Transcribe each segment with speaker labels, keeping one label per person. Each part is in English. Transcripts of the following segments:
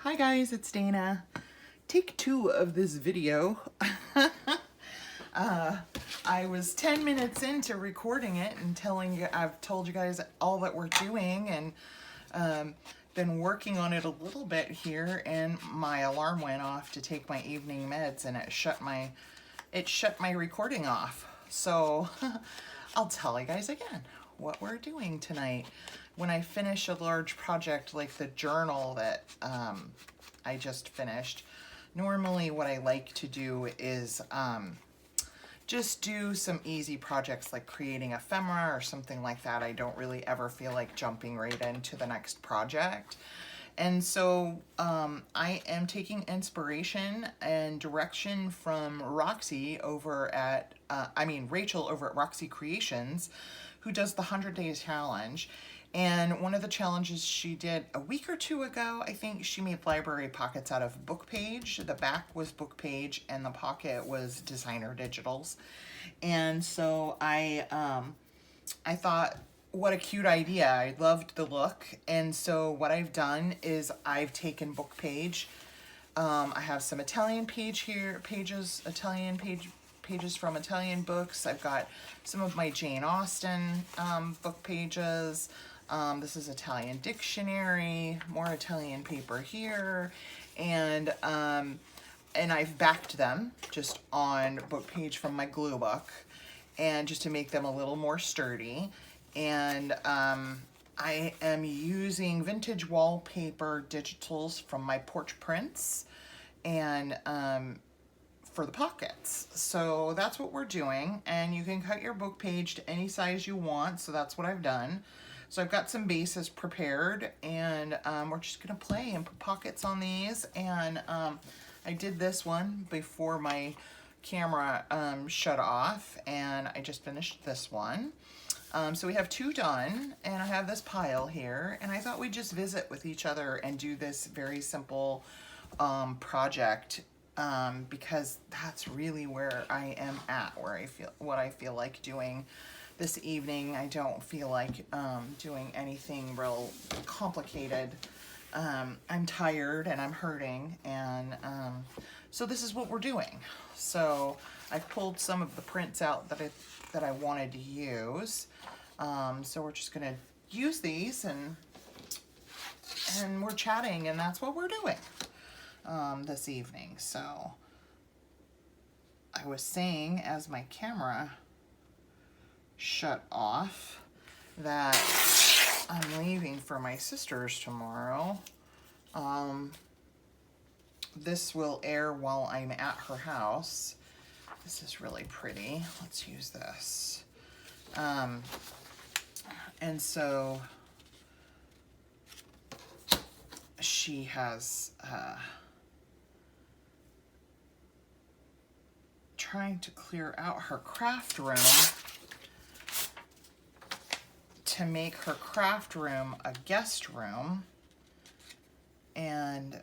Speaker 1: Hi guys, it's Dana. Take two of this video. I was 10 minutes into recording it and I've told you guys all that we're doing and been working on it a little bit here, and my alarm went off to take my evening meds and it shut my recording off. So I'll tell you guys again what we're doing tonight. When I finish a large project like the journal that I just finished, normally what I like to do is just do some easy projects like creating ephemera or something like that. I don't really ever feel like jumping right into the next project. And so I am taking inspiration and direction from Rachel over at Roxycreations, who does the 100 Days Challenge. And one of the challenges she did a week or two ago, I think, she made library pockets out of book page. The back was book page and the pocket was designer digitals. And so I thought, what a cute idea. I loved the look. And so what I've done is I've taken book page. I have some Italian pages from Italian books. I've got some of my Jane Austen book pages. This is Italian dictionary, more Italian paper here, and I've backed them just on book page from my glue book, and just to make them a little more sturdy. And I am using vintage wallpaper digitals from my porch prints, and for the pockets. So that's what we're doing, and you can cut your book page to any size you want, so that's what I've done. So I've got some bases prepared, and we're just gonna play and put pockets on these. And I did this one before my camera shut off, and I just finished this one. So we have two done, and I have this pile here, and I thought we'd just visit with each other and do this very simple project, because that's really where I am at, what I feel like doing this evening. I don't feel like doing anything real complicated. I'm tired and I'm hurting, and so this is what we're doing. So I've pulled some of the prints out that I wanted to use. So we're just gonna use these, and we're chatting, and that's what we're doing this evening. So I was saying, as my camera shut off, that I'm leaving for my sister's tomorrow. This will air while I'm at her house. This is really pretty. Let's use this. And so she has trying to clear out her craft room to make her craft room a guest room. And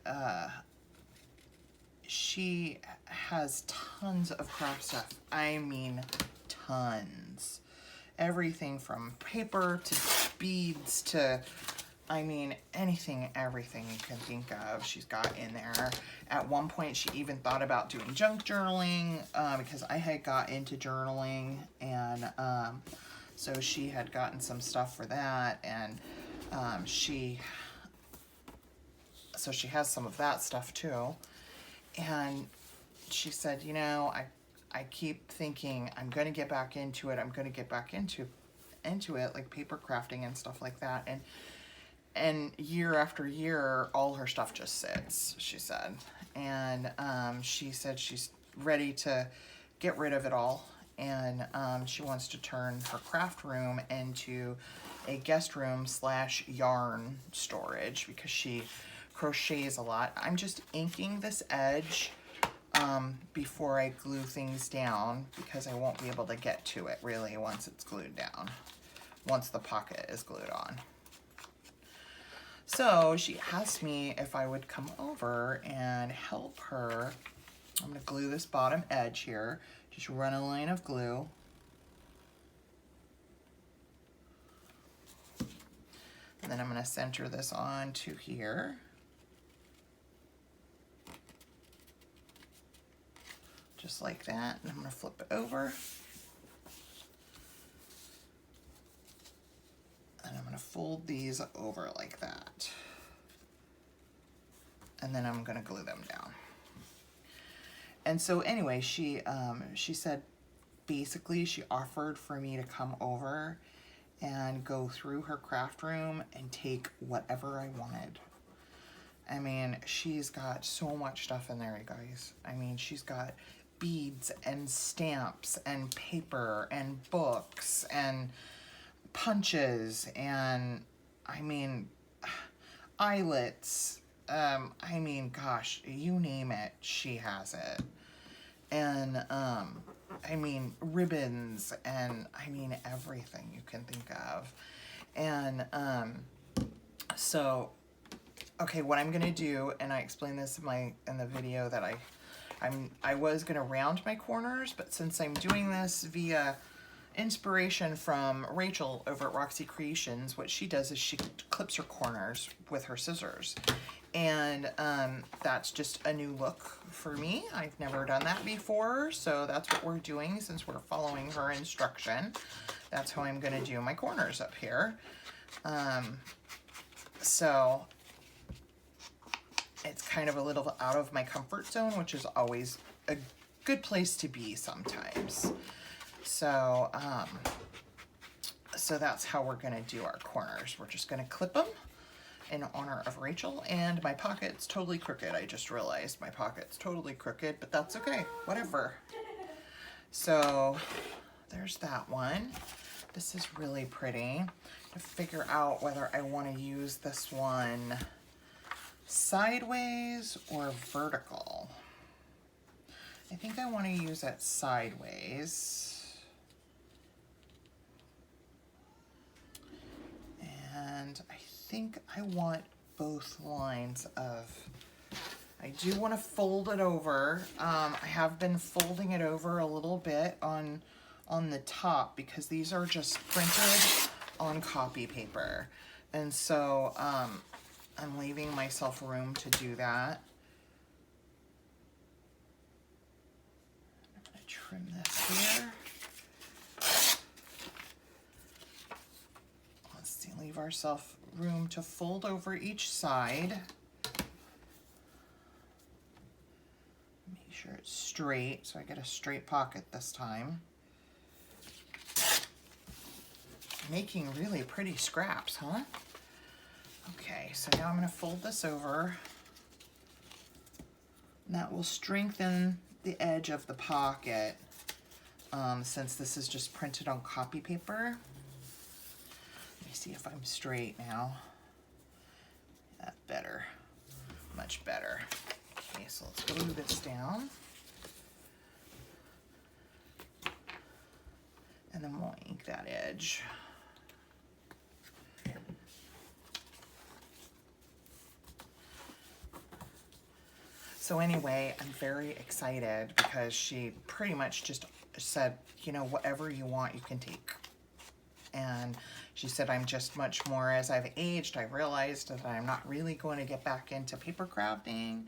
Speaker 1: she has tons of craft stuff. I mean, tons. Everything from paper to beads to, I mean, anything, everything you can think of, she's got in there. At one point, she even thought about doing junk journaling, because I had got into journaling, and so she had gotten some stuff for that, and she has some of that stuff too. And she said, you know, I keep thinking I'm going to get back into it. I'm going to get back into it, like paper crafting and stuff like that. And year after year, all her stuff just sits, she said. And she said she's ready to get rid of it all. And she wants to turn her craft room into a guest room / yarn storage, because she crochets a lot. I'm just inking this edge before I glue things down, because I won't be able to get to it really once it's glued down, once the pocket is glued on. So she asked me if I would come over and help her. I'm going to glue this bottom edge here. Just run a line of glue. And then I'm going to center this onto here. just like that. And I'm going to flip it over. And I'm going to fold these over like that. And then I'm going to glue them down. And so anyway, she said basically she offered for me to come over and go through her craft room and take whatever I wanted. I mean, she's got so much stuff in there, you guys. I mean, she's got beads and stamps and paper and books and punches and, I mean, eyelets. I mean, gosh, you name it, she has it. And, I mean, ribbons and, I mean, everything you can think of. And, so, okay, what I'm gonna do, and I explained this in the video that I was gonna round my corners, but since I'm doing this via inspiration from Rachel over at Roxycreations, what she does is she clips her corners with her scissors. And that's just a new look for me. I've never done that before, so that's what we're doing since we're following her instruction. That's how I'm gonna do my corners up here. So it's kind of a little out of my comfort zone, which is always a good place to be sometimes. So, so that's how we're gonna do our corners. We're just gonna clip them in honor of Rachel, and my pocket's totally crooked. I just realized my pocket's totally crooked, but that's okay, whatever. So there's that one. This is really pretty. To figure out whether I want to use this one sideways or vertical. I think I want to use it sideways. And I think I want both lines of, I do want to fold it over. I have been folding it over a little bit on the top because these are just printed on copy paper. And so I'm leaving myself room to do that. I'm going to trim this here. Let's see, leave ourselves room to fold over each side. Make sure it's straight, so I get a straight pocket this time. Making really pretty scraps, huh? Okay, so now I'm going to fold this over. And that will strengthen the edge of the pocket since this is just printed on copy paper. Let me see if I'm straight now. That's better, much better. Okay, so let's glue this down. And then we'll ink that edge. So anyway, I'm very excited because she pretty much just said, you know, whatever you want, you can take. And she said, I'm just much more, as I've aged, I realized that I'm not really going to get back into paper crafting.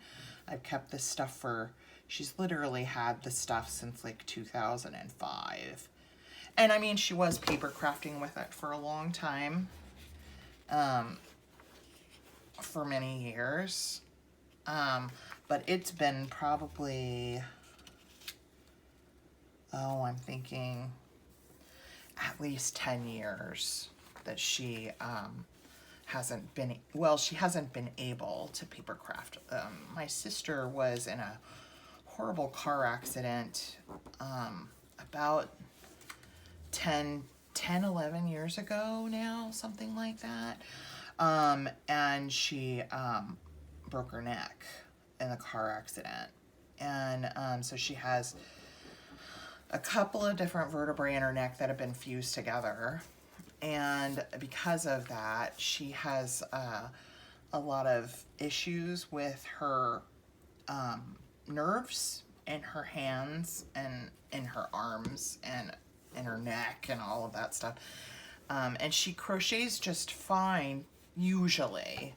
Speaker 1: I've kept this stuff for, she's literally had this stuff since like 2005. And I mean, she was paper crafting with it for a long time, for many years. But it's been probably, oh, I'm thinking at least 10 years that she hasn't been, well, she hasn't been able to paper craft. My sister was in a horrible car accident about 11 years ago now, something like that. And she broke her neck in the car accident. And so she has a couple of different vertebrae in her neck that have been fused together. And because of that, she has a lot of issues with her nerves in her hands and in her arms and in her neck and all of that stuff. And she crochets just fine, usually.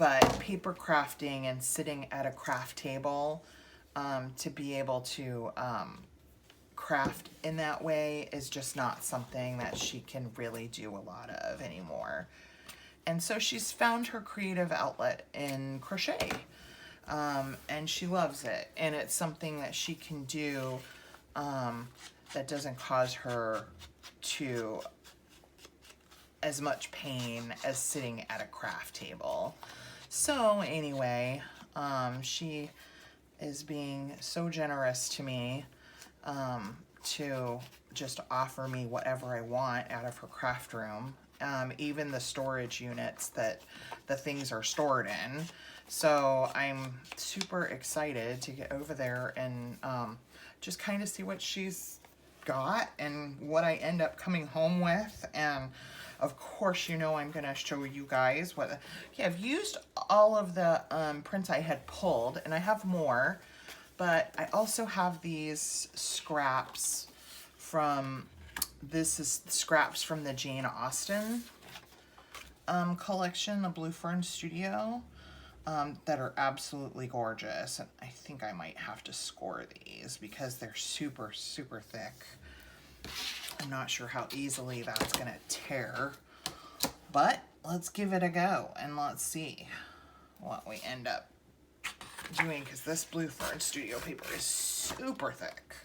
Speaker 1: but paper crafting and sitting at a craft table to be able to craft in that way is just not something that she can really do a lot of anymore. And so she's found her creative outlet in crochet, and she loves it. And it's something that she can do that doesn't cause her to as much pain as sitting at a craft table. So anyway, she is being so generous to me to just offer me whatever I want out of her craft room, even the storage units that the things are stored in. So I'm super excited to get over there and just kind of see what she's got and what I end up coming home with. And of course, you know, I'm gonna show you guys what, okay, I've used all of the prints I had pulled, and I have more, but I also have these scraps from, this is scraps from the Jane Austen collection, the Blue Fern Studio, that are absolutely gorgeous. And I think I might have to score these because they're super, super thick. I'm not sure how easily that's gonna tear, but let's give it a go and let's see what we end up doing, because this Blue Fern Studio paper is super thick.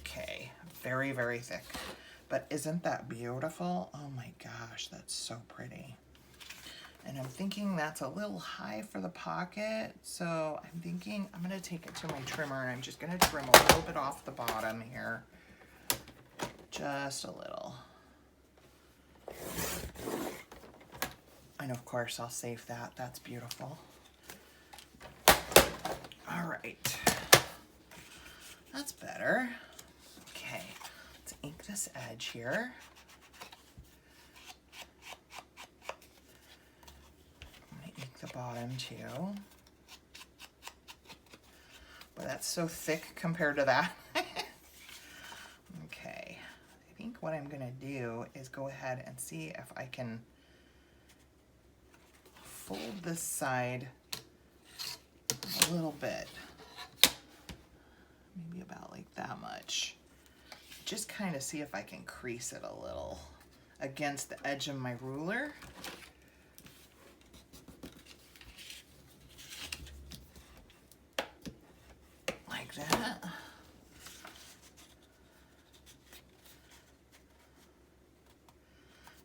Speaker 1: Okay, very, very thick. But isn't that beautiful? Oh my gosh, that's so pretty. And I'm thinking that's a little high for the pocket, so I'm thinking I'm gonna take it to my trimmer and I'm just gonna trim a little bit off the bottom here. Just a little. And of course I'll save that, that's beautiful. All right, that's better. Okay, let's ink this edge here. I'm gonna ink the bottom too. But that's so thick compared to that. Okay, I think what I'm gonna do is go ahead and see if I can fold this side a little bit, maybe about like that much. Just kind of see if I can crease it a little against the edge of my ruler. Like that.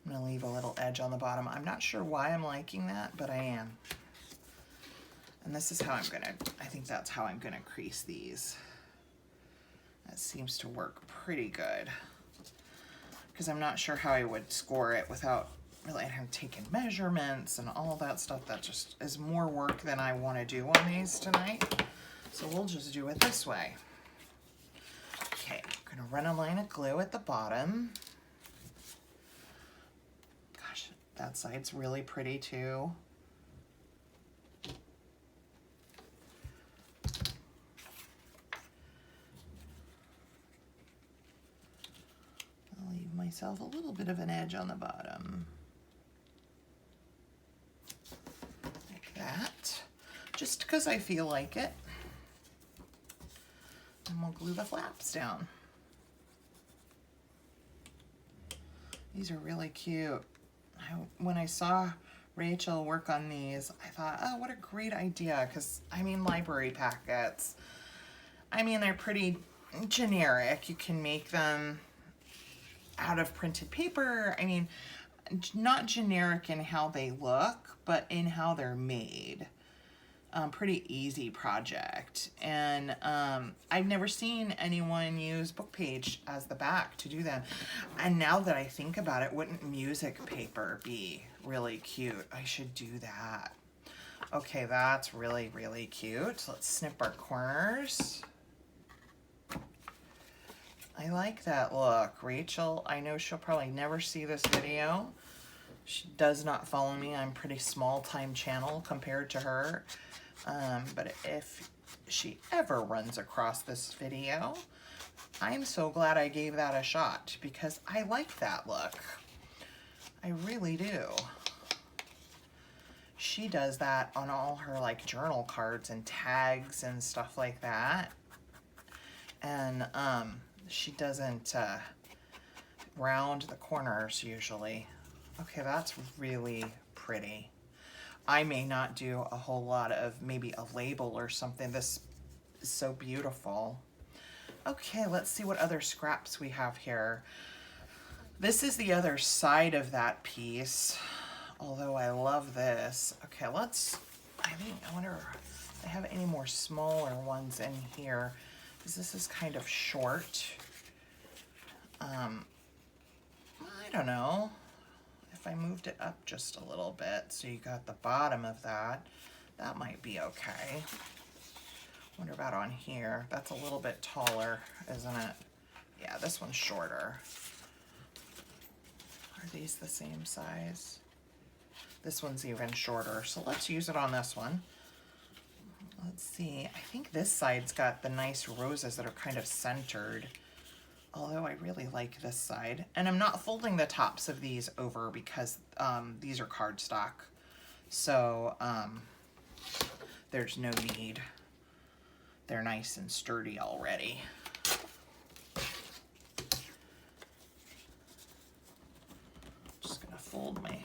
Speaker 1: I'm gonna leave a little edge on the bottom. I'm not sure why I'm liking that, but I am. And this is how I'm gonna, I think that's how I'm gonna crease these. That seems to work pretty good, because I'm not sure how I would score it without really having taken measurements and all that stuff. That just is more work than I want to do on these tonight. So we'll just do it this way. Okay, I'm gonna run a line of glue at the bottom. Gosh, that side's really pretty too. I'll leave myself a little bit of an edge on the bottom. Like that. Just because I feel like it. And we'll glue the flaps down. These are really cute. When I saw Rachel work on these, I thought, oh, what a great idea. Because, I mean, library packets, I mean, they're pretty generic. You can make them out of printed paper. I mean, not generic in how they look, but in how they're made. Pretty easy project. And I've never seen anyone use book page as the back to do them. And now that I think about it, wouldn't music paper be really cute? I should do that. Okay, that's really, really cute. Let's snip our corners. I like that look. Rachel, I know she'll probably never see this video. She does not follow me. I'm pretty small time channel compared to her. But if she ever runs across this video, I'm so glad I gave that a shot, because I like that look. I really do. she does that on all her like journal cards and tags and stuff like that. And she doesn't round the corners usually. Okay, that's really pretty. I may not do a whole lot of maybe a label or something. This is so beautiful. Okay, let's see what other scraps we have here. This is the other side of that piece, although I love this. Okay, I wonder if I have any more smaller ones in here, because this is kind of short. I don't know. If I moved it up just a little bit, so you got the bottom of that, that might be okay. Wonder about on here. That's a little bit taller, isn't it? Yeah, this one's shorter. Are these the same size? This one's even shorter, so let's use it on this one. Let's see, I think this side's got the nice roses that are kind of centered, although I really like this side. And I'm not folding the tops of these over because these are cardstock, so there's no need. They're nice and sturdy already. Just gonna fold my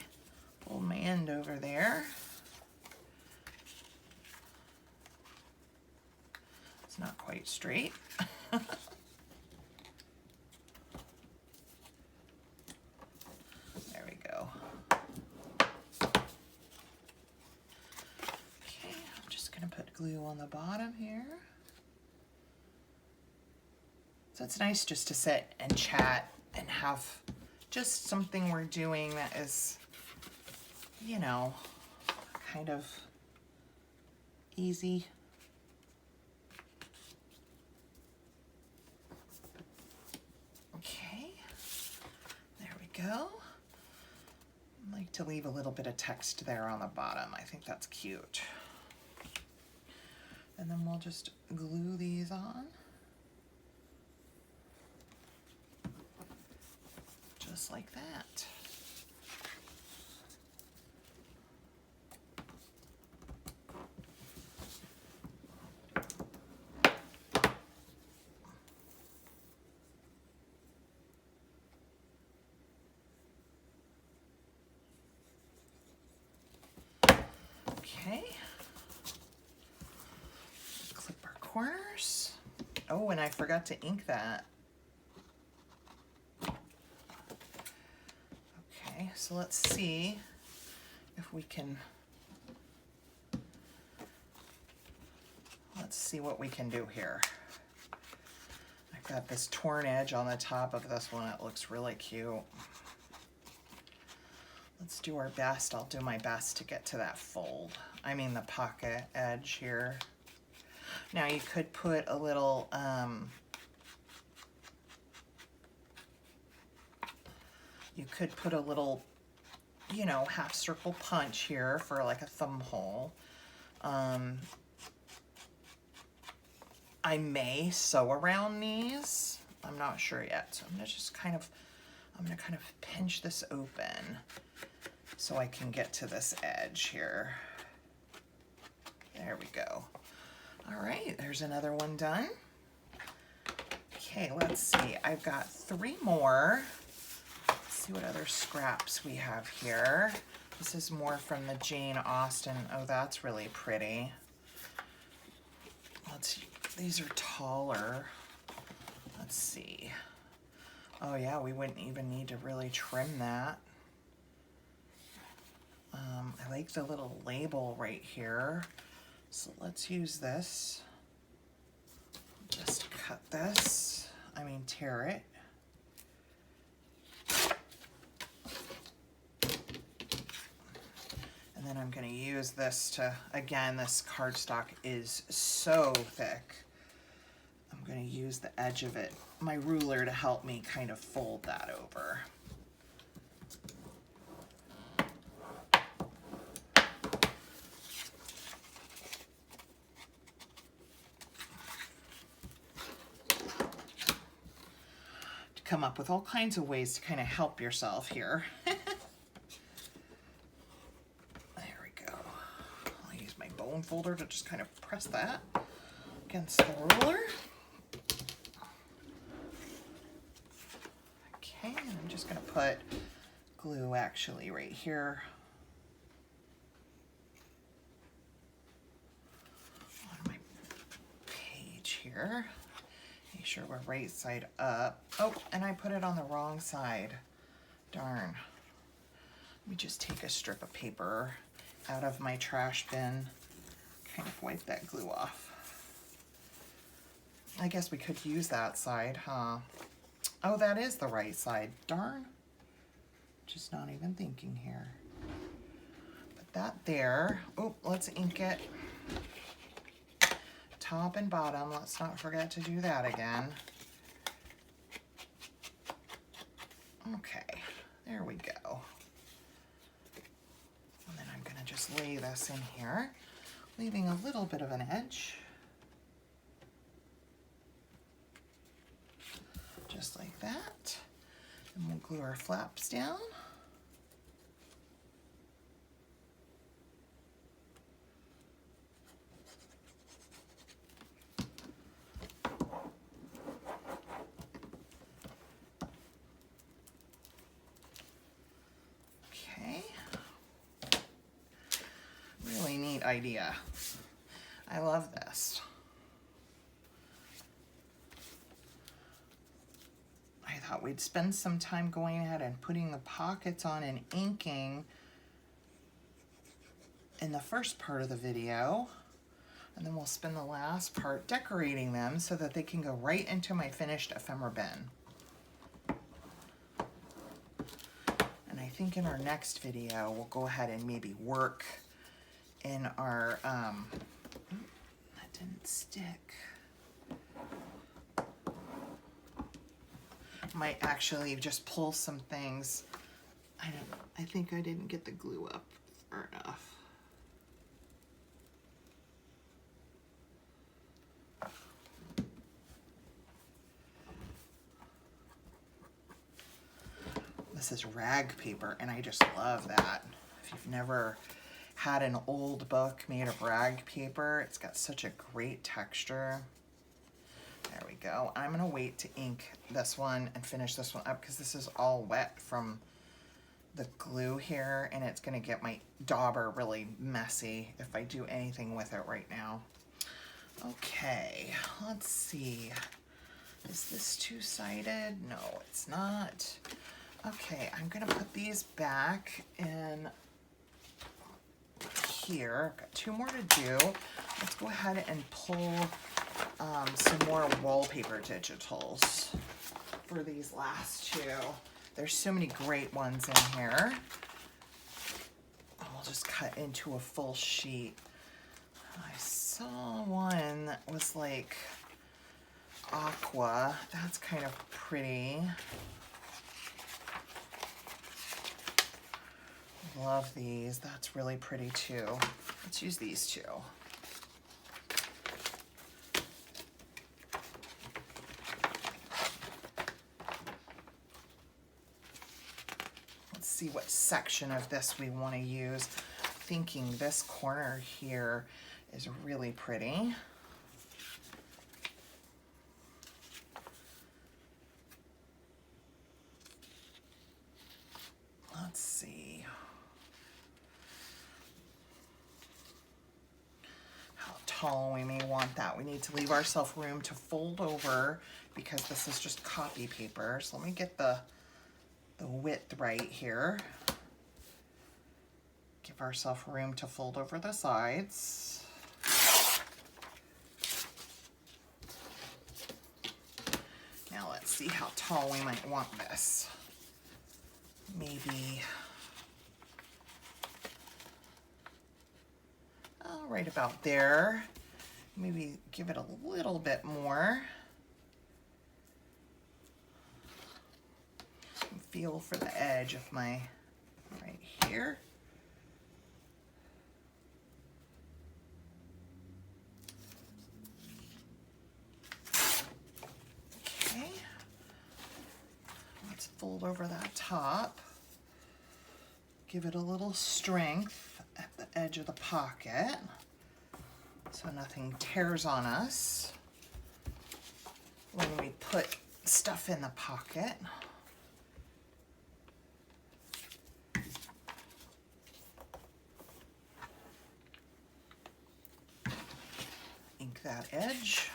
Speaker 1: end over there. It's not quite straight. There we go. Okay, I'm just gonna put glue on the bottom here. So it's nice just to sit and chat and have just something we're doing that is, you know, kind of easy. Okay, there we go. I like to leave a little bit of text there on the bottom. I think that's cute. And then we'll just glue these on. Just like that. Okay. Clip our corners. Oh, and I forgot to ink that. So let's see if we can, let's see what we can do here. I've got this torn edge on the top of this one. It looks really cute. Let's do our best. I'll do my best to get to that fold. I mean the pocket edge here. Now you could put a little, you know, half circle punch here for like a thumb hole. I may sew around these. I'm not sure yet. So I'm gonna kind of pinch this open so I can get to this edge here. There we go. All right, there's another one done. Okay, let's see. I've got 3 more. See what other scraps we have here. This is more from the Jane Austen. Oh, that's really pretty. These are taller. Let's see. Oh yeah, we wouldn't even need to really trim that. I like the little label right here. So let's use this. Just cut this. Tear it. And then I'm going to use this to, again, this cardstock is so thick. I'm going to use the edge of it, my ruler, to help me kind of fold that over. To come up with all kinds of ways to kind of help yourself here. bone folder to just kind of press that against the ruler. Okay, and I'm just gonna put glue actually right here on my page here. Make sure we're right side up. Oh, and I put it on the wrong side. Darn. Let me just take a strip of paper out of my trash bin, kind of wipe that glue off. I guess we could use that side, huh? Oh, that is the right side. Darn. Just not even thinking here. Put that there. Oh, let's ink it. Top and bottom. Let's not forget to do that again. Okay, there we go. And then I'm gonna just lay this in here, leaving a little bit of an edge. Just like that. And we'll glue our flaps down. Okay. Really neat idea. I love this. I thought we'd spend some time going ahead and putting the pockets on and inking in the first part of the video, and then we'll spend the last part decorating them so that they can go right into my finished ephemera bin. And I think in our next video we'll go ahead and maybe work in our that didn't stick. Might actually just pull some things. I think I didn't get the glue up far enough. This is rag paper, and I just love that. If you've never had an old book made of rag paper, it's got such a great texture. There we go. I'm gonna wait to ink this one and finish this one up because this is all wet from the glue here, and it's gonna get my dauber really messy if I do anything with it right now. Okay, let's see. Is this two-sided? No, it's not. Okay, I'm gonna put these back in here. Got two more to do. Let's go ahead and pull some more wallpaper digitals for these last two. There's so many great ones in here. I'll just cut into a full sheet. I saw one that was like aqua. That's kind of pretty. Love these. That's really pretty too. Let's use these two. Let's see what section of this we want to use. Thinking this corner here is really pretty. Let's see. How tall we may want that. We need to leave ourselves room to fold over because this is just copy paper. So let me get the width right here. Give ourselves room to fold over the sides. Now let's see how tall we might want this. Maybe right about there. Maybe give it a little bit more. Feel for the edge of my right here. Okay. Let's fold over that top. Give it a little strength at the edge of the pocket. so nothing tears on us when we put stuff in the pocket. Ink that edge.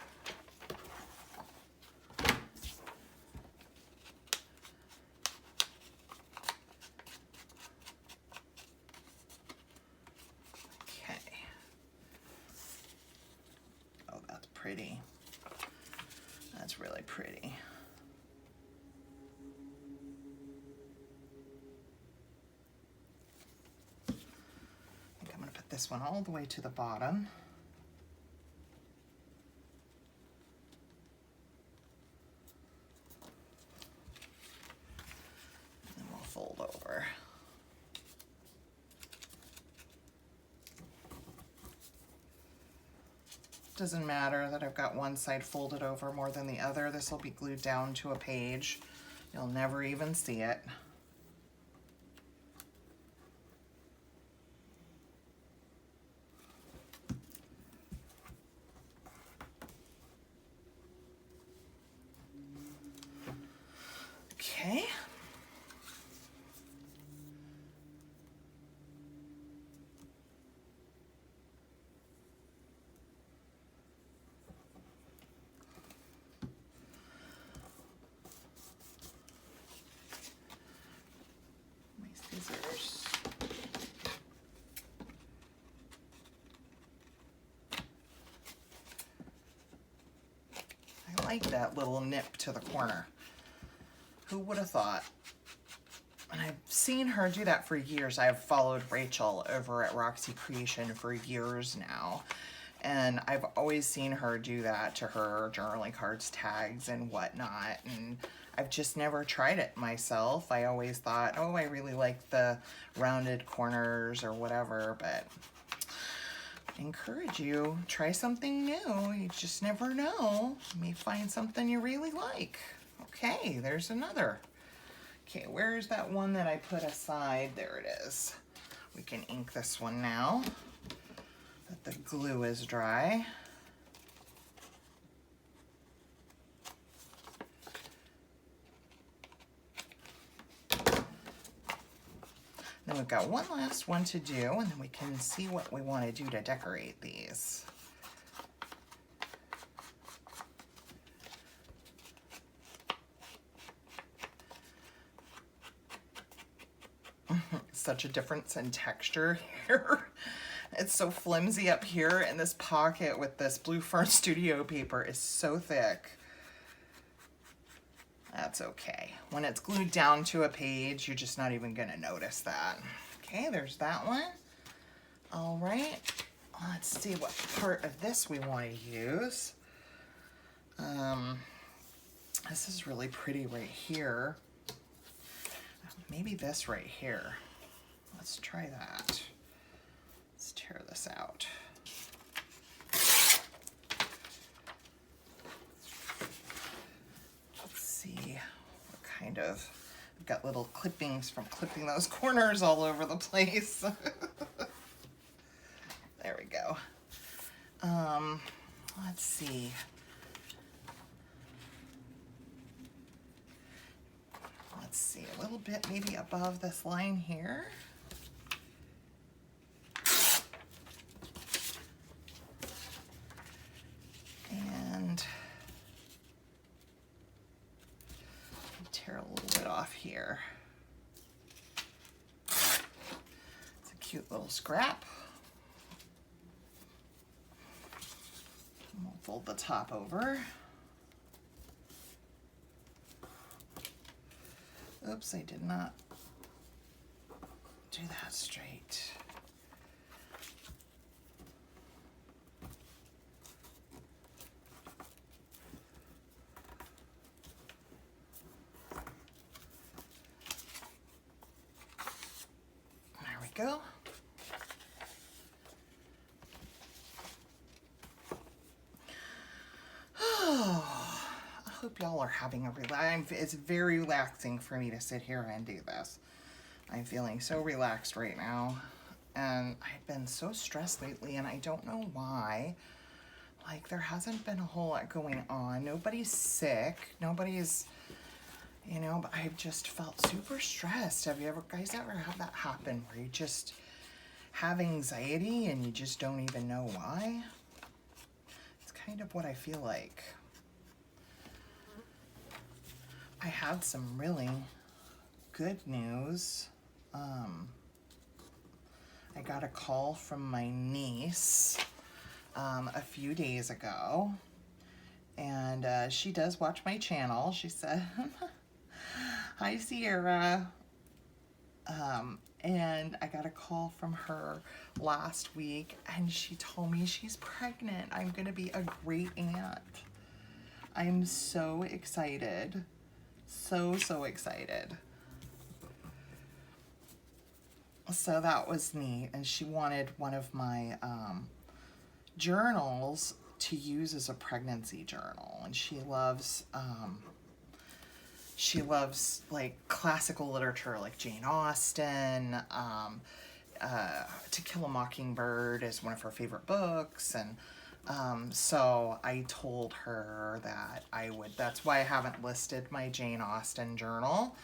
Speaker 1: Pretty. That's really pretty. I think I'm going to put this one all the way to the bottom. And then we'll fold over. Doesn't matter that I've got one side folded over more than the other. This will be glued down to a page. You'll never even see it. Okay. Scissors. I like that little nip to the corner. Who would have thought? And I've seen her do that for years. I've followed Rachel over at Roxycreations for years now. And I've always seen her do that to her journaling cards, tags, and whatnot. And I've just never tried it myself. I always thought, oh, I really like the rounded corners or whatever, but I encourage you, try something new. You just never know. You may find something you really like. Okay, there's another. Okay, where's that one that I put aside? There it is. We can ink this one now that the glue is dry. Then we've got one last one to do, and then we can see what we want to do to decorate these. Such a difference in texture here. It's so flimsy up here, and this pocket with this Blue Fern Studio paper is so thick. That's okay. When it's glued down to a page, you're just not even gonna notice that. Okay, there's that one. All right, let's see what part of this we want to use. This is really pretty right here. Maybe this right here. Let's try that. Let's tear this out. Let's see what kind of, I've got little clippings from clipping those corners all over the place. There we go. Let's see. Let's see, a little bit maybe above this line here. And tear a little bit off here. It's a cute little scrap. And we'll fold the top over. Oops, I did not do that straight. There we go. I hope y'all are having a it's very relaxing for me to sit here and do this. I'm feeling so relaxed right now. and I've been so stressed lately, and I don't know why. Like, there hasn't been a whole lot going on. Nobody's sick. Nobody's, you know, but I've just felt super stressed. Have you guys ever had that happen where you just have anxiety and you just don't even know why? It's kind of what I feel like. I had some really good news. I got a call from my niece a few days ago, and she does watch my channel. She said, "Hi, Sierra." And I got a call from her last week, and she told me she's pregnant. I'm gonna be a great aunt. I'm so excited. So excited. So that was neat, and she wanted one of my journals to use as a pregnancy journal, and she loves like classical literature like Jane Austen. To Kill a Mockingbird is one of her favorite books, and so I told her that I would, that's why I haven't listed my Jane Austen journal.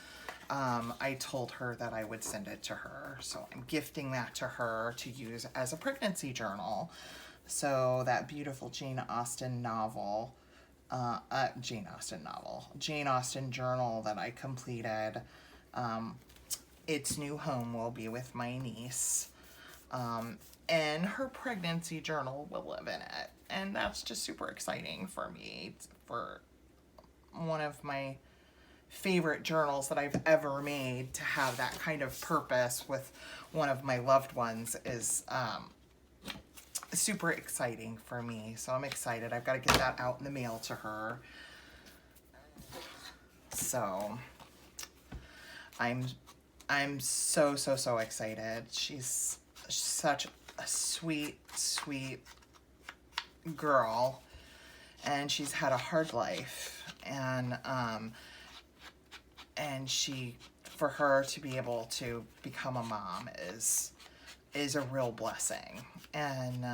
Speaker 1: I told her that I would send it to her. So I'm gifting that to her to use as a pregnancy journal. So that beautiful Jane Austen journal that I completed, its new home will be with my niece. And her pregnancy journal will live in it. And that's just super exciting for me. For one of my favorite journals that I've ever made, to have that kind of purpose with one of my loved ones is super exciting for me. So I'm excited. I've got to get that out in the mail to her. So I'm so excited. She's such a sweet girl, and she's had a hard life, and she, for her to be able to become a mom is a real blessing. And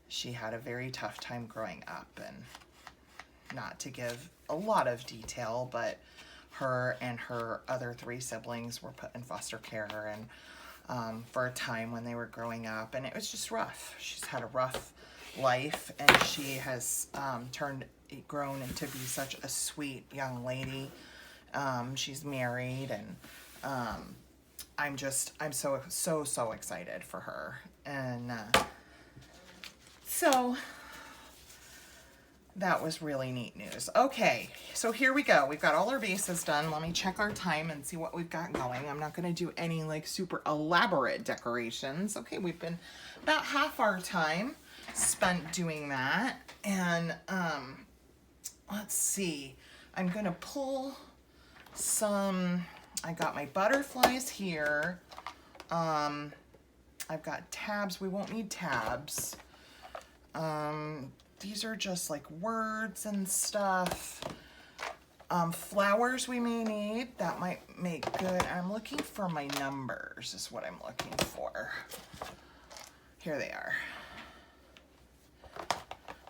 Speaker 1: she had a very tough time growing up, and not to give a lot of detail, but her and her other 3 siblings were put in foster care, and for a time when they were growing up, and it was just rough. She's had a rough life, and she has grown into be such a sweet young lady. She's married, and I'm so excited for her. And so that was really neat news. Okay, so here we go. We've got all our bases done. Let me check our time and see what we've got going. I'm not going to do any like super elaborate decorations. Okay, we've been about half our time spent doing that. And let's see. I'm going to pull some, I got my butterflies here. I've got tabs. We won't need tabs. These are just like words and stuff. Flowers we may need. That might make good. I'm looking for my numbers is what I'm looking for. Here they are.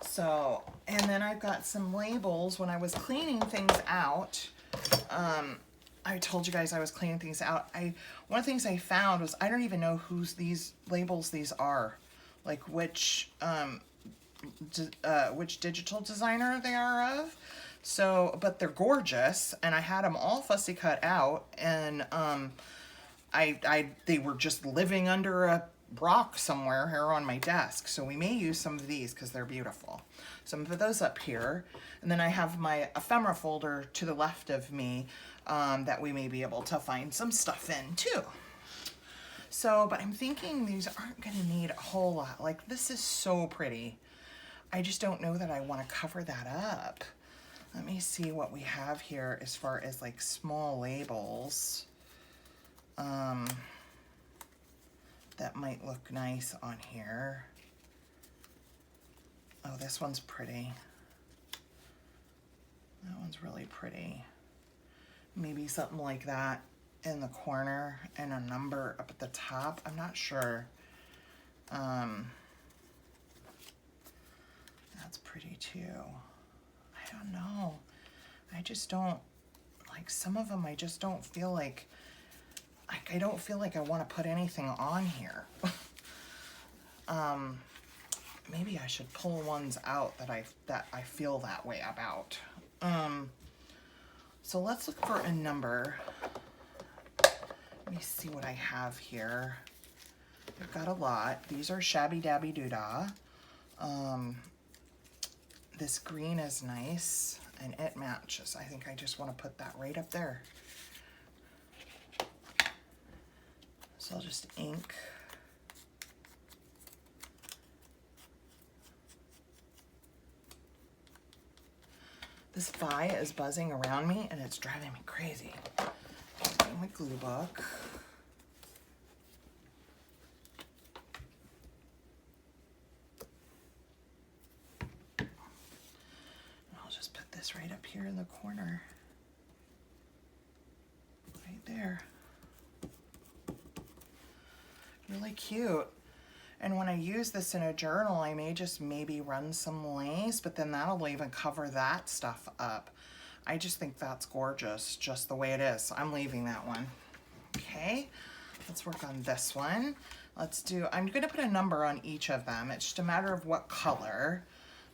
Speaker 1: So, and then I've got some labels. When I was cleaning things out, I told you guys I was cleaning things out. One of the things I found was I don't even know whose these labels these are. Like which digital designer they are of. So, but they're gorgeous, and I had them all fussy cut out, and they were just living under a rock somewhere here on my desk. So we may use some of these because they're beautiful. So I'm gonna put those up here, and then I have my ephemera folder to the left of me that we may be able to find some stuff in too. So, but I'm thinking these aren't gonna need a whole lot. Like, this is so pretty. I just don't know that I want to cover that up. Let me see what we have here as far as like small labels. That might look nice on here. Oh, this one's pretty. That one's really pretty. Maybe something like that in the corner and a number up at the top. I'm not sure. That's pretty too. I don't know. I just don't, like some of them I just don't feel like I don't feel like I want to put anything on here. Maybe I should pull ones out that I feel that way about. So let's look for a number. Let me see what I have here. I've got a lot. These are Shabby Dabby Doodah. This green is nice and it matches. I think I just want to put that right up there. So I'll just ink. This fly is buzzing around me and it's driving me crazy. Getting my glue book. And I'll just put this right up here in the corner. Right there. Really cute. And when I use this in a journal, I may just maybe run some lace, but then that'll even cover that stuff up. I just think that's gorgeous, just the way it is. I'm leaving that one. Okay, let's work on this one. Let's do, I'm gonna put a number on each of them. It's just a matter of what color.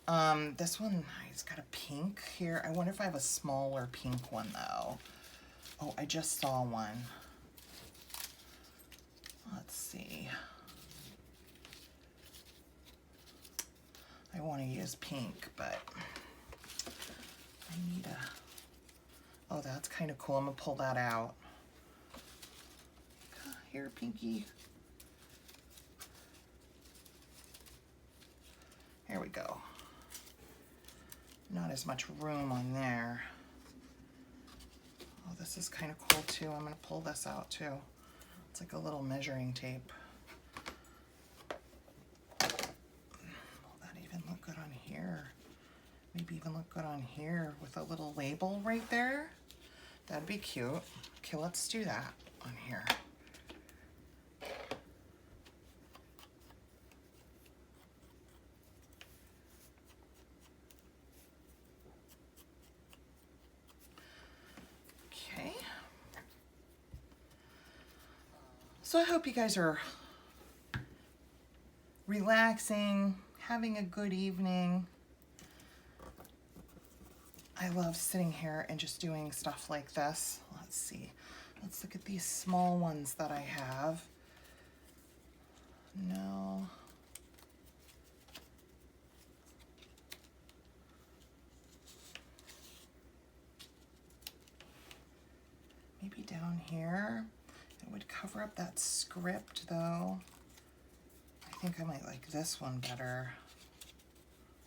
Speaker 1: This one, it's got a pink here. I wonder if I have a smaller pink one though. Oh, I just saw one. Let's see. I want to use pink, but I need a, oh, that's kind of cool. I'm gonna pull that out. Here, Pinky. Here we go. Not as much room on there. Oh, this is kind of cool too. I'm gonna pull this out too. It's like a little measuring tape. Will that even look good on here? Maybe even look good on here with a little label right there. That'd be cute. Okay, let's do that on here. Okay. So I hope you guys are relaxing, having a good evening. I love sitting here and just doing stuff like this. Let's see. Let's look at these small ones that I have. No. Maybe down here. It would cover up that script though. I think I might like this one better.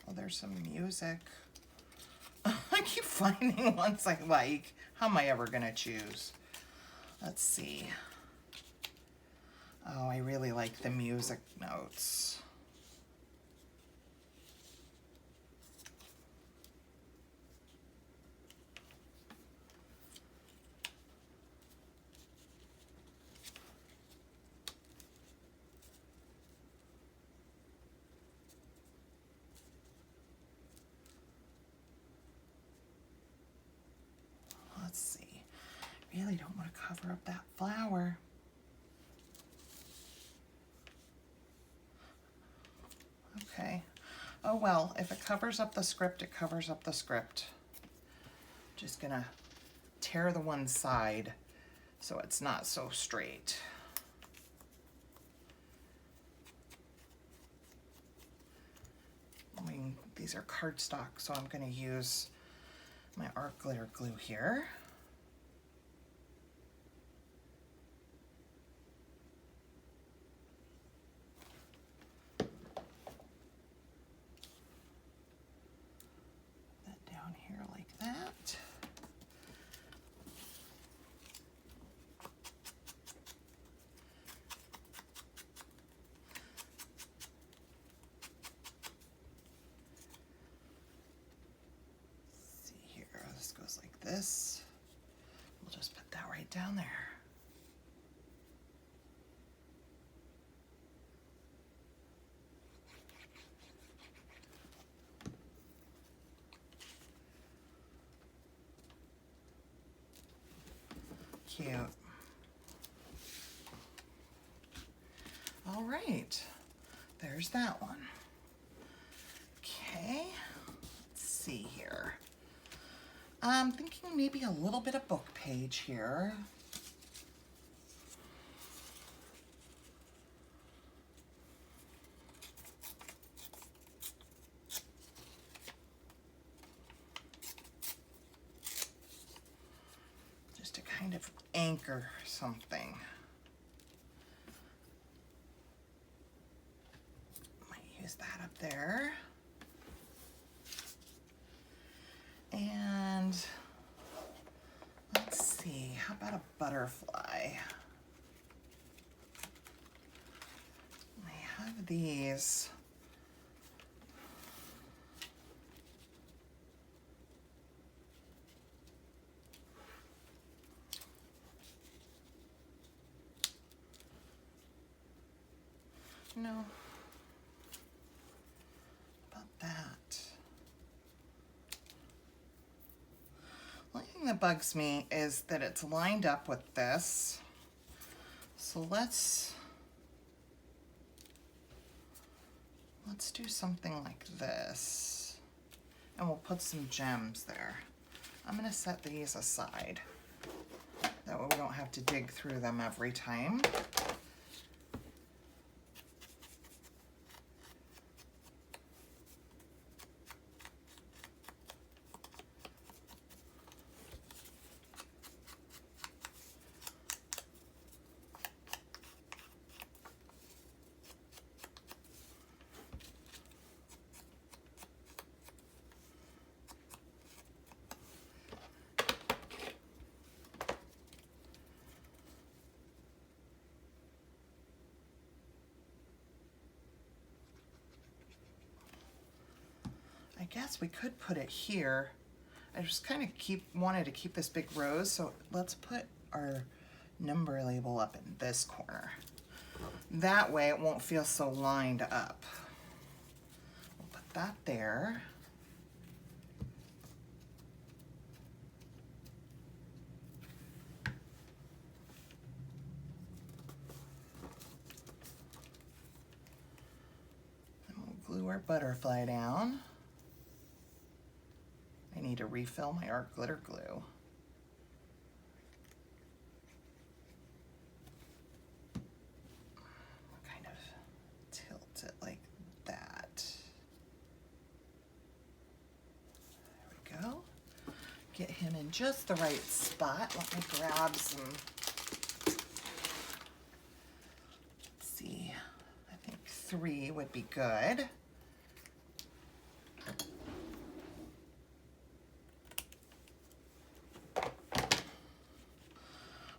Speaker 1: Oh, there's some music. I keep finding ones I like. How am I ever gonna choose? Let's see. Oh, I really like the music notes. Let's see. Really don't want to cover up that flower. Okay. Oh well, if it covers up the script, it covers up the script. Just gonna tear the one side so it's not so straight. I mean, these are cardstock, so I'm gonna use my art glitter glue here. That down here like that. This goes like this. We'll just put that right down there. cute. All right, there's that one. Okay, let's see here. I'm thinking maybe a little bit of book page here. Just to kind of anchor something. Might use that up there. And let's see, how about a butterfly? I have these. No. How about that? One thing that bugs me is that it's lined up with this. So let's do something like this. And we'll put some gems there. I'm gonna set these aside. That way we don't have to dig through them every time. I guess we could put it here. I just kind of wanted to keep this big rose, so let's put our number label up in this corner. That way it won't feel so lined up. We'll put that there. And we'll glue our butterfly down. I need to refill my art glitter glue. Kind of tilt it like that. There we go. Get him in just the right spot. Let me grab some, let's see, I think 3 would be good.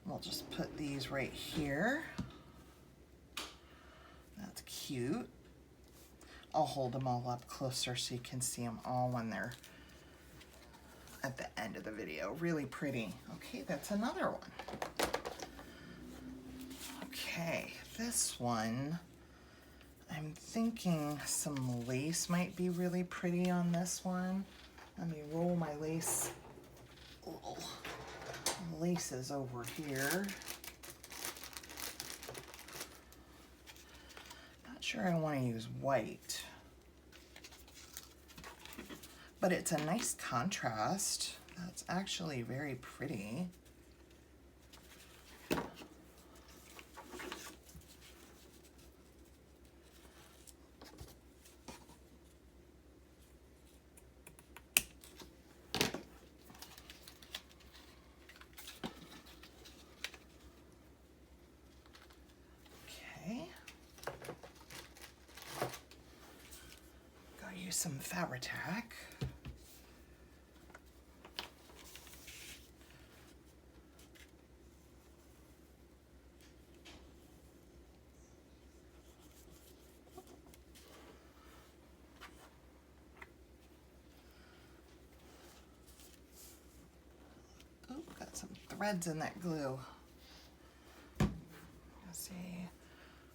Speaker 1: We'll just put these right here. That's cute. I'll hold them all up closer so you can see them all when they're at the end of the video. Really pretty. Okay, that's another one. Okay, this one, I'm thinking some lace might be really pretty on this one. Let me roll my lace. Oh. Laces over here. Not sure I want to use white, but it's a nice contrast. That's actually very pretty. Some Fabri-Tac. Oh, got some threads in that glue. Let's see,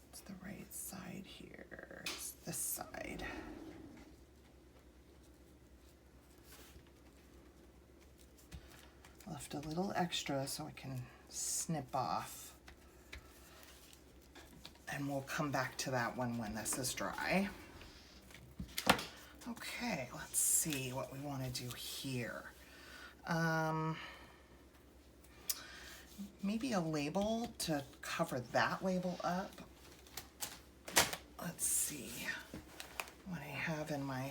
Speaker 1: what's the right side here? It's this side. Left a little extra so I can snip off. And we'll come back to that one when this is dry. Okay, let's see what we want to do here. Maybe a label to cover that label up. Let's see what I have in my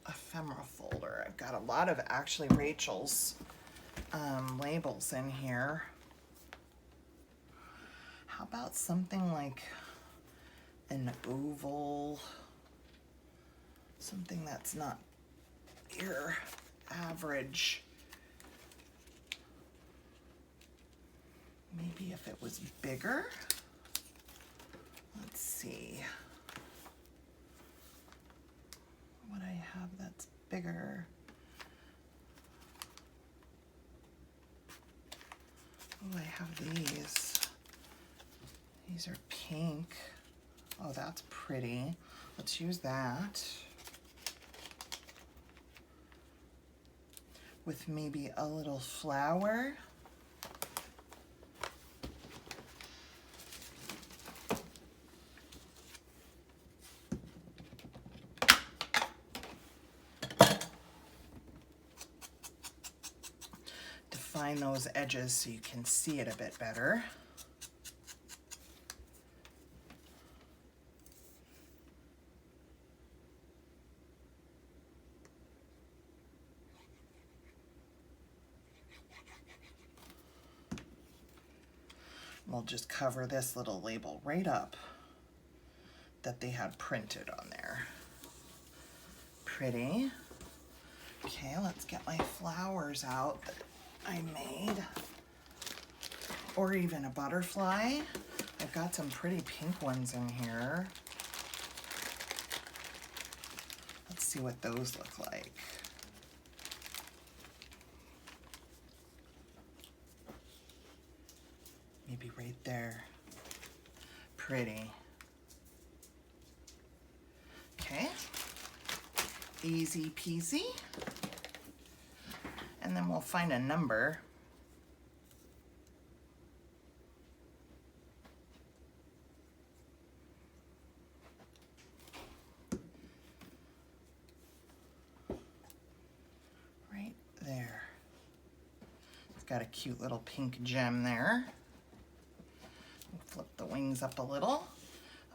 Speaker 1: ephemera folder. I've got a lot of actually Rachel's labels in here. How about something like an oval, something that's not your average. Maybe if it was bigger. Let's see what I have that's bigger. Oh, I have these. These are pink. Oh, that's pretty. Let's use that. With maybe a little flower. Define those edges so you can see it a bit better. We'll just cover this little label right up that they had printed on there. Pretty. Okay, let's get my flowers out that I made. Or even a butterfly. I've got some pretty pink ones in here. Let's see what those look like. Maybe right there. Pretty. Okay. Easy peasy. And then we'll find a number. Right there. It's got a cute little pink gem there. Flip the wings up a little.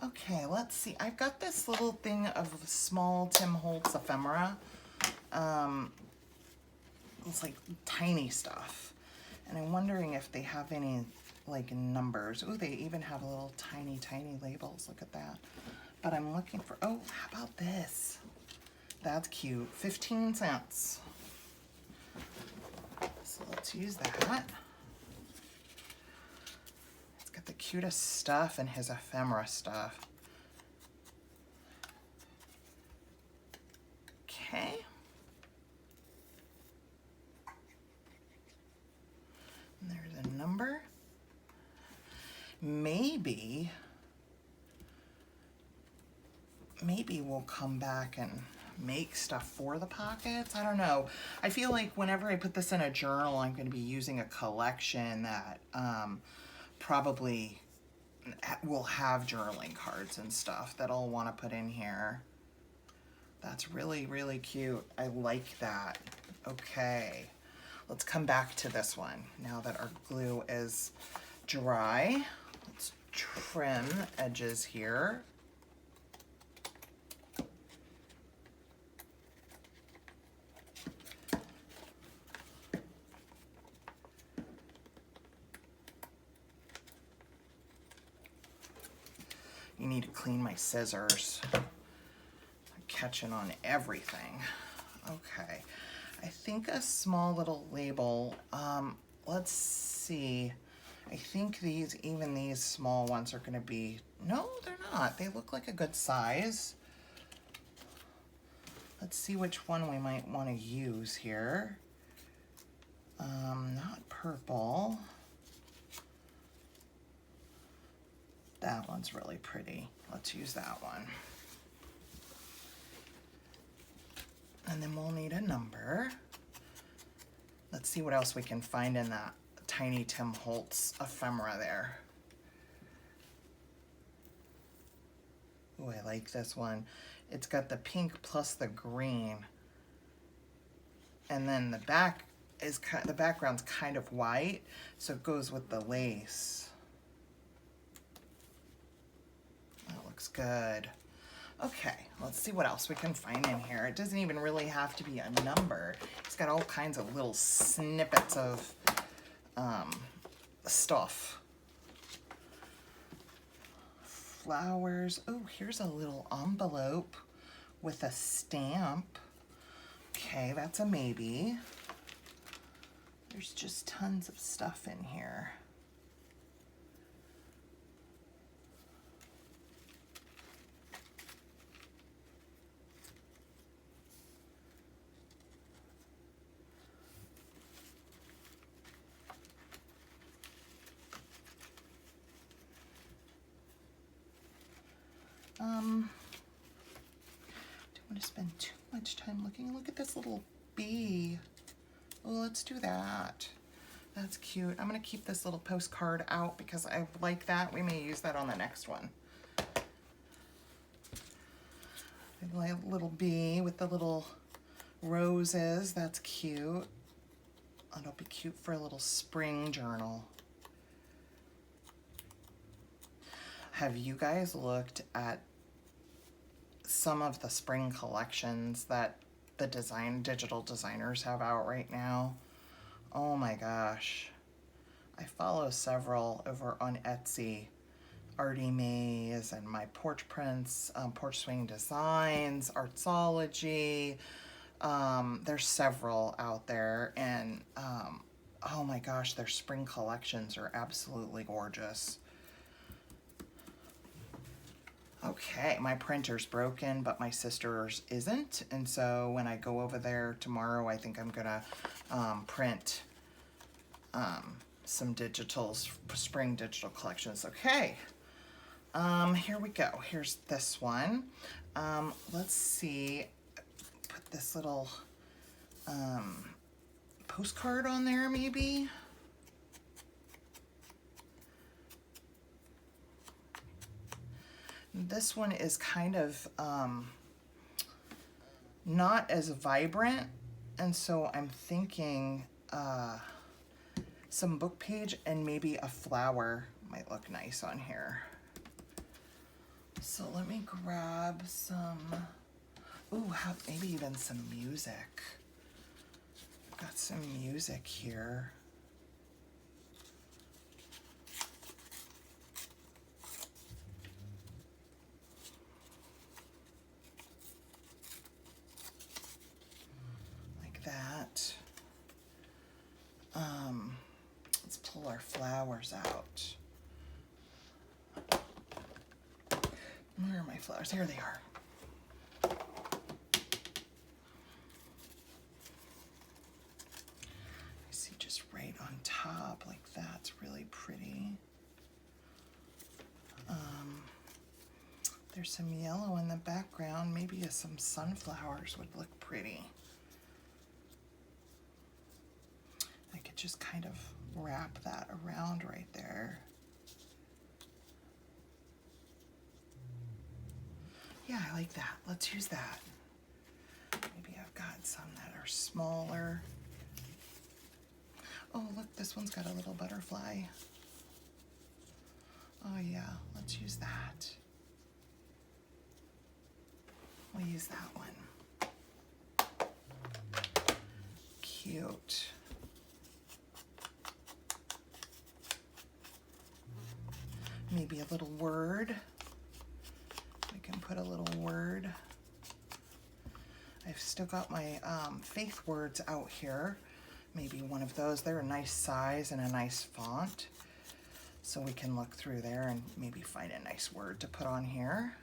Speaker 1: Okay, let's see. I've got this little thing of small Tim Holtz ephemera. It's like tiny stuff. And I'm wondering if they have any like numbers. Ooh, they even have little tiny labels. Look at that. But I'm looking for, oh, how about this? That's cute. 15 cents. So let's use that. Got the cutest stuff and his ephemera stuff. Okay. And there's a number. Maybe we'll come back and make stuff for the pockets. I don't know. I feel like whenever I put this in a journal, I'm going to be using a collection that probably will have journaling cards and stuff that I'll want to put in here. That's really, really cute. I like that. Okay, let's come back to this one now that our glue is dry. Let's trim edges here. You need to clean my scissors. I'm catching on everything. Okay, I think a small little label. Let's see. I think even these small ones are gonna be, no, they're not. They look like a good size. Let's see which one we might wanna use here. Not purple. That one's really pretty. Let's use that one. And then we'll need a number. Let's see what else we can find in that Tiny Tim Holtz ephemera there. Oh, I like this one. It's got the pink plus the green. And then the back is the background's kind of white, so it goes with the lace. That looks good. Okay, let's see what else we can find in here. It doesn't even really have to be a number. It's got all kinds of little snippets of stuff. Flowers. Oh, here's a little envelope with a stamp. Okay, that's a maybe. There's just tons of stuff in here. Don't want to spend too much time looking. Look at this little bee. Oh, let's do that. That's cute. I'm going to keep this little postcard out because I like that. We may use that on the next one. A little bee with the little roses. That's cute. It'll be cute for a little spring journal. Have you guys looked at some of the spring collections that the digital designers have out right now? Oh my gosh. I follow several over on Etsy. Artie Mays and My Porch Prints, Porch Swing Designs, Artsology. There's several out there, and oh my gosh, their spring collections are absolutely gorgeous. Okay, my printer's broken, but my sister's isn't, and so when I go over there tomorrow, I think I'm gonna print some spring digital collections. Okay, here we go. Here's this one. Let's see, put this little postcard on there maybe. This one is kind of not as vibrant, and so I'm thinking some book page and maybe a flower might look nice on here. So let me grab some, ooh, maybe even some music. Got some music here. That. Let's pull our flowers out. Where are my flowers? Here they are. I see just right on top like that's really pretty. There's some yellow in the background. Maybe some sunflowers would look pretty. I could just kind of wrap that around right there. Yeah, I like that. Let's use that. Maybe I've got some that are smaller. Oh, look, this one's got a little butterfly. Oh yeah, let's use that. We'll use that one. Cute. Maybe a little word. We can put a little word. I've still got my faith words out here. Maybe one of those. They're a nice size and a nice font. So we can look through there and maybe find a nice word to put on here.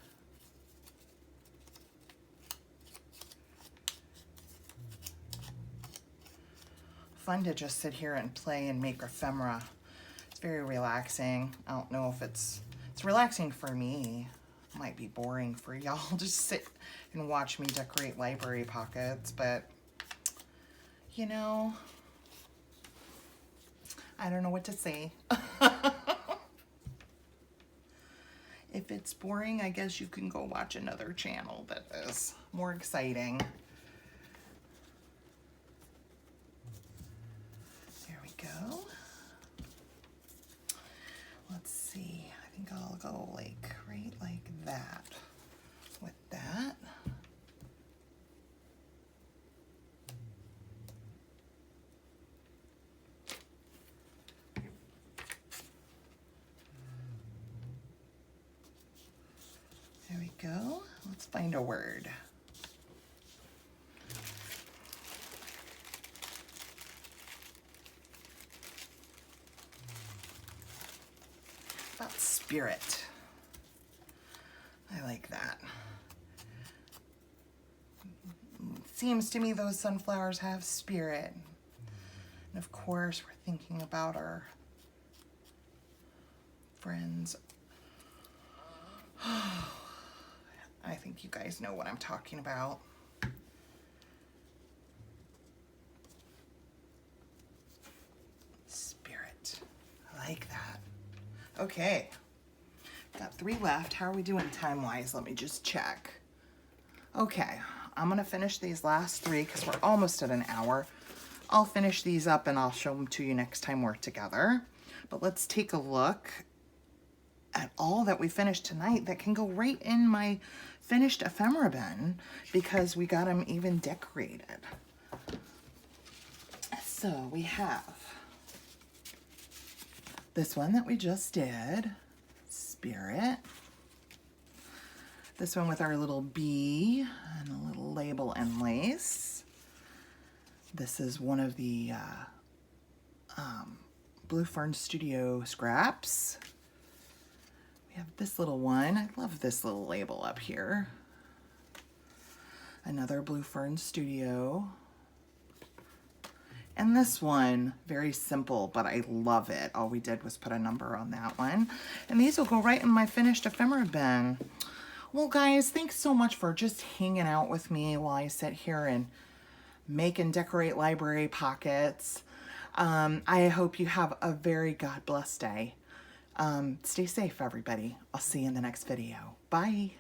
Speaker 1: Fun to just sit here and play and make ephemera. It's very relaxing. I don't know if it's relaxing for me. It might be boring for y'all. Just sit and watch me decorate library pockets, but you know, I don't know what to say. If it's boring, I guess you can go watch another channel that is more exciting. There we go. Let's see. I think I'll go like right like that with that. There we go. Let's find a word. About spirit. I like that. It seems to me those sunflowers have spirit. And of course, we're thinking about our friends. I think you guys know what I'm talking about. Spirit. I like that. Okay. Got 3 left. How are we doing time-wise? Let me just check. Okay. I'm going to finish these last 3 because we're almost at an hour. I'll finish these up and I'll show them to you next time we're together. But let's take a look at all that we finished tonight that can go right in my finished ephemera bin because we got them even decorated. So we have this one that we just did, Spirit. This one with our little bee and a little label and lace. This is one of the Blue Fern Studio scraps. We have this little one. I love this little label up here. Another Blue Fern Studio. And this one, very simple, but I love it. All we did was put a number on that one. And these will go right in my finished ephemera bin. Well, guys, thanks so much for just hanging out with me while I sit here and make and decorate library pockets. I hope you have a very God bless day. Stay safe, everybody. I'll see you in the next video. Bye.